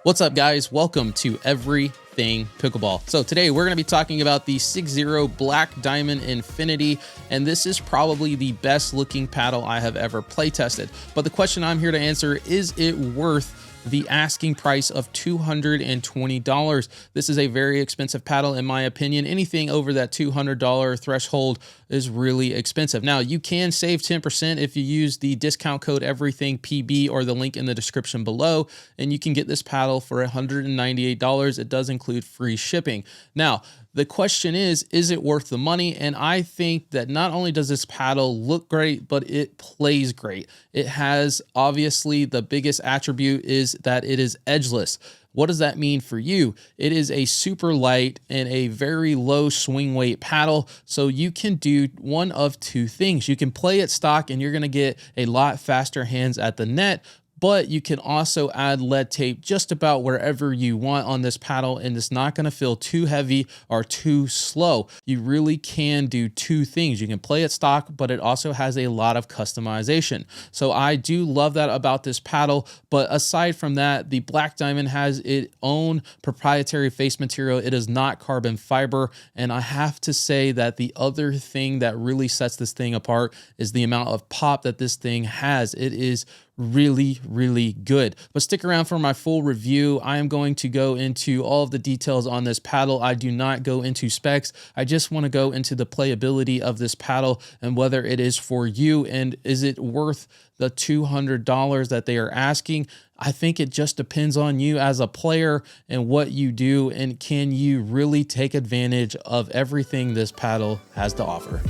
What's up, guys? Welcome to Everything Pickleball. So today we're going to be talking about the SIG0 Black Diamond Infinity, and this is probably the best looking paddle I have ever play tested. But the question I'm here to answer, is it worth the asking price of $220? This is a very expensive paddle in my opinion. Anything over that $200 threshold is really expensive. Now, you can save 10% if you use the discount code EverythingPB or the link in the description below, and you can get this paddle for $198. It does include free shipping. Now, the question is it worth the money? And I think that not only does this paddle look great, but it plays great. It has, obviously, the biggest attribute is that it is edgeless. What does that mean for you? It is a super light and a very low swing weight paddle. So you can do one of two things. You can play it stock and you're going to get a lot faster hands at the net, but you can also add lead tape just about wherever you want on this paddle, and it's not going to feel too heavy or too slow. You really can do two things. You can play it stock, but it also has a lot of customization. So I do love that about this paddle. But aside from that, the Black Diamond has its own proprietary face material. It is not carbon fiber. And I have to say that the other thing that really sets this thing apart is the amount of pop that this thing has. It is really good. But stick around for my full review. I am going to go into all of the details on this paddle. I do not go into specs. I just want to go into the playability of this paddle and whether it is for you and is it worth the $200 that they are asking. I think it just depends on you as a player and what you do, and can you really take advantage of everything this paddle has to offer.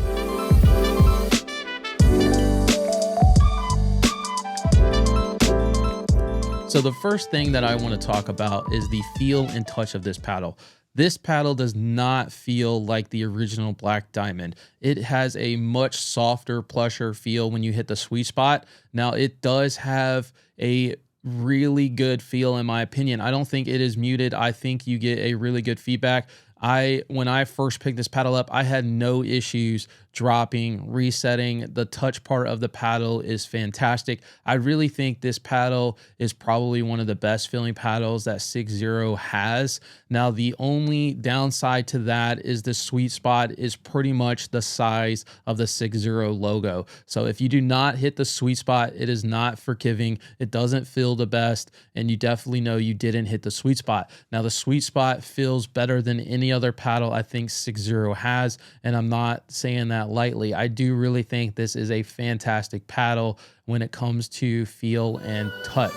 So the first thing that I want to talk about is the feel and touch of this paddle. This paddle does not feel like the original Black Diamond. It has a much softer, plusher feel when you hit the sweet spot. Now, it does have a really good feel in my opinion. I don't think it is muted. I think you get a really good feedback. When I first picked this paddle up, I had no issues dropping, resetting. The touch part of the paddle is fantastic. I really think this paddle is probably one of the best feeling paddles that SIG0 has. Now, the only downside to that is the sweet spot is pretty much the size of the SIG0 logo. So if you do not hit the sweet spot, it is not forgiving. It doesn't feel the best, and you definitely know you didn't hit the sweet spot. Now, the sweet spot feels better than any other paddle I think SIG0 has, and I'm not saying that lightly. I do really think this is a fantastic paddle when it comes to feel and touch.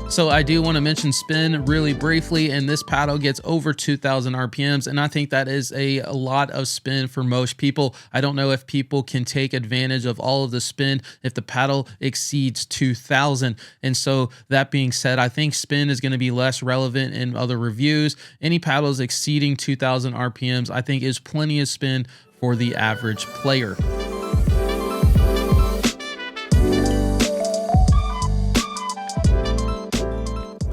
So I do want to mention spin really briefly, and this paddle gets over 2,000 RPMs, and I think that is a lot of spin for most people. I don't know if people can take advantage of all of the spin if the paddle exceeds 2,000. And so that being said, I think spin is going to be less relevant in other reviews. Any paddles exceeding 2,000 RPMs, I think is plenty of spin for the average player.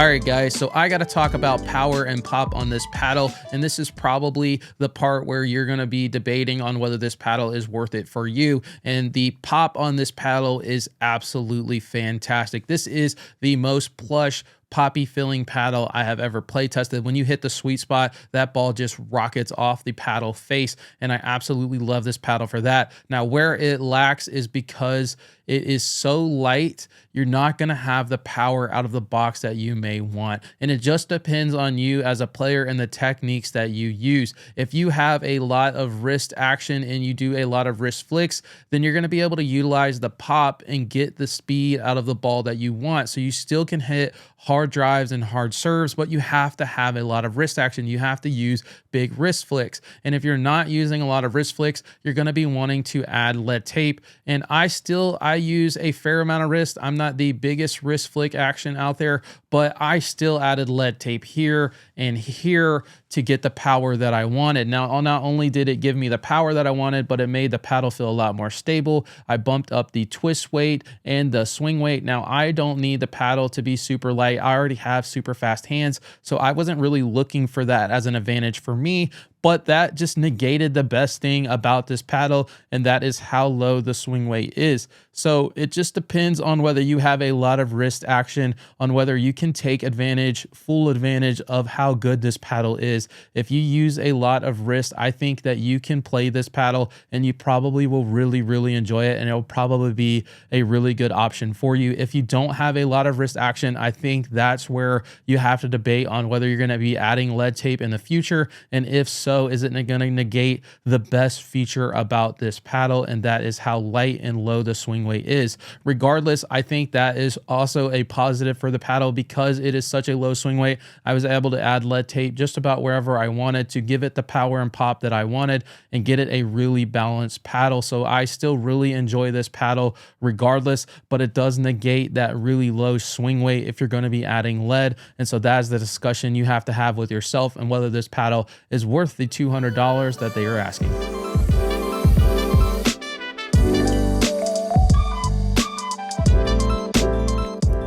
All right, guys, so I got to talk about power and pop on this paddle, and this is probably the part where you're going to be debating on whether this paddle is worth it for you. And the pop on this paddle is absolutely fantastic. This is the most plush, poppy feeling paddle I have ever play tested. When you hit the sweet spot, that ball just rockets off the paddle face, and I absolutely love this paddle for that. Now, where it lacks is because it is so light, you're not going to have the power out of the box that you may want. And it just depends on you as a player and the techniques that you use. If you have a lot of wrist action and you do a lot of wrist flicks, then you're going to be able to utilize the pop and get the speed out of the ball that you want. So you still can hit hard drives and hard serves, but you have to have a lot of wrist action. You have to use big wrist flicks. And if you're not using a lot of wrist flicks, you're going to be wanting to add lead tape. And I use a fair amount of wrist. I'm not the biggest wrist flick action out there, but I still added lead tape here and here to get the power that I wanted. Now, not only did it give me the power that I wanted, but it made the paddle feel a lot more stable. I bumped up the twist weight and the swing weight. Now, I don't need the paddle to be super light. I already have super fast hands, so I wasn't really looking for that as an advantage for me, but that just negated the best thing about this paddle, and that is how low the swing weight is. So it just depends on whether you have a lot of wrist action, on whether you can take full advantage of how good this paddle is. If you use a lot of wrist, I think that you can play this paddle and you probably will really, really enjoy it, and it'll probably be a really good option for you. If you don't have a lot of wrist action, I think that's where you have to debate on whether you're going to be adding lead tape in the future, and if so, is it going to negate the best feature about this paddle, and that is how light and low the swing weight is. Regardless, I think that is also a positive for the paddle because it is such a low swing weight. I was able to add lead tape just about wherever I wanted to give it the power and pop that I wanted and get it a really balanced paddle. So I still really enjoy this paddle regardless, but it does negate that really low swing weight if you're going to be adding lead. And so that's the discussion you have to have with yourself and whether this paddle is worth the $200 that they are asking.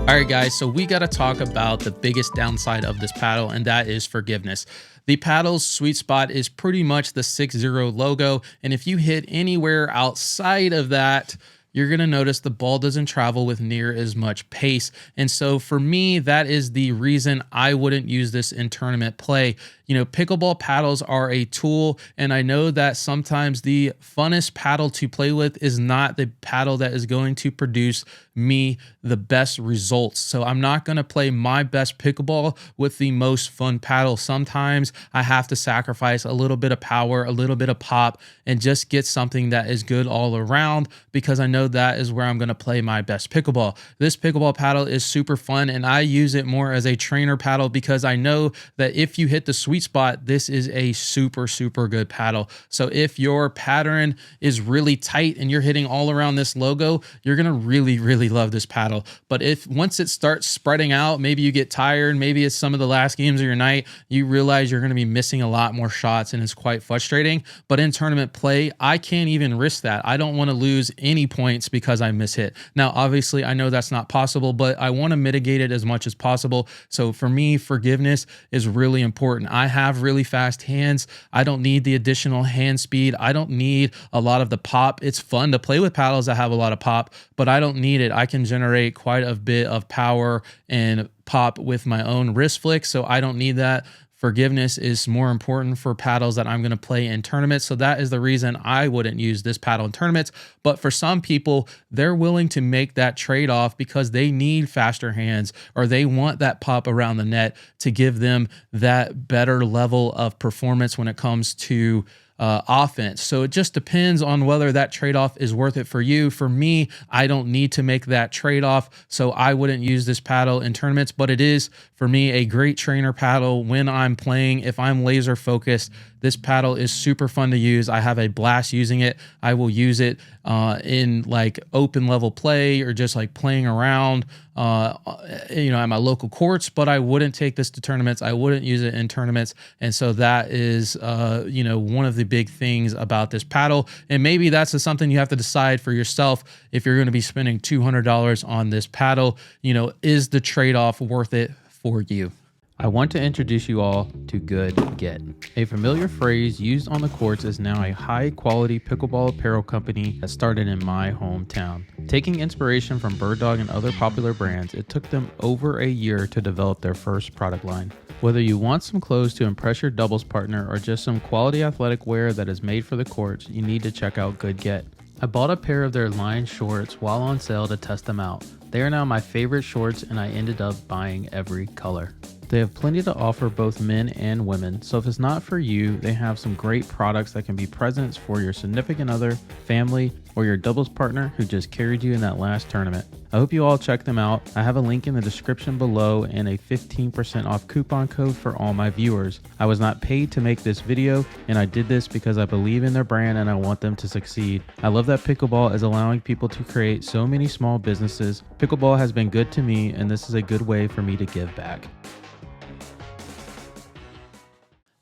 All right, guys, so we got to talk about the biggest downside of this paddle, and that is forgiveness. The paddle's sweet spot is pretty much the 6-0 logo, and if you hit anywhere outside of that, you're going to notice the ball doesn't travel with near as much pace. And so for me, that is the reason I wouldn't use this in tournament play. You know, pickleball paddles are a tool, and I know that sometimes the funnest paddle to play with is not the paddle that is going to produce me the best results. So I'm not going to play my best pickleball with the most fun paddle. Sometimes I have to sacrifice a little bit of power, a little bit of pop, and just get something that is good all around, because I know that is where I'm going to play my best pickleball. This pickleball paddle is super fun, and I use it more as a trainer paddle because I know that if you hit the sweet spot, this is a super, super good paddle. So if your pattern is really tight and you're hitting all around this logo, you're going to really, really love this paddle. But if once it starts spreading out, maybe you get tired, maybe it's some of the last games of your night, you realize you're going to be missing a lot more shots, and it's quite frustrating. But in tournament play, I can't even risk that. I don't want to lose any points because I miss hit. Now, obviously, I know that's not possible, but I want to mitigate it as much as possible. So for me, forgiveness is really important. I have really fast hands. I don't need the additional hand speed. I don't need a lot of the pop. It's fun to play with paddles that have a lot of pop, but I don't need it. I can generate quite a bit of power and pop with my own wrist flick, so I don't need that. Forgiveness is more important for paddles that I'm going to play in tournaments. So that is the reason I wouldn't use this paddle in tournaments. But for some people, they're willing to make that trade-off because they need faster hands, or they want that pop around the net to give them that better level of performance when it comes to offense. So it just depends on whether that trade-off is worth it for you. For me, I don't need to make that trade-off, so I wouldn't use this paddle in tournaments, but it is, for me, a great trainer paddle when I'm playing. If I'm laser focused, this paddle is super fun to use. I have a blast using it. I will use it in like open level play or just like playing around, at my local courts, but I wouldn't take this to tournaments. I wouldn't use it in tournaments. And so that is, one of the big things about this paddle. And maybe that's just something you have to decide for yourself. If you're going to be spending $200 on this paddle, is the trade-off worth it for you? I want to introduce you all to Good Get. A familiar phrase used on the courts is now a high-quality pickleball apparel company that started in my hometown. Taking inspiration from Bird Dog and other popular brands, it took them over a year to develop their first product line. Whether you want some clothes to impress your doubles partner or just some quality athletic wear that is made for the courts, you need to check out Good Get. I bought a pair of their line shorts while on sale to test them out. They are now my favorite shorts, and I ended up buying every color. They have plenty to offer both men and women, so if it's not for you, they have some great products that can be presents for your significant other, family, or your doubles partner who just carried you in that last tournament. I hope you all check them out. I have a link in the description below and a 15% off coupon code for all my viewers. I was not paid to make this video, and I did this because I believe in their brand and I want them to succeed. I love that pickleball is allowing people to create so many small businesses. Pickleball has been good to me, and this is a good way for me to give back.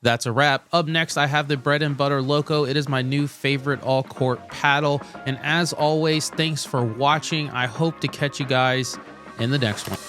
That's a wrap. Up next, I have the Bread and Butter Loco. It is my new favorite all-court paddle. And as always, thanks for watching. I hope to catch you guys in the next one.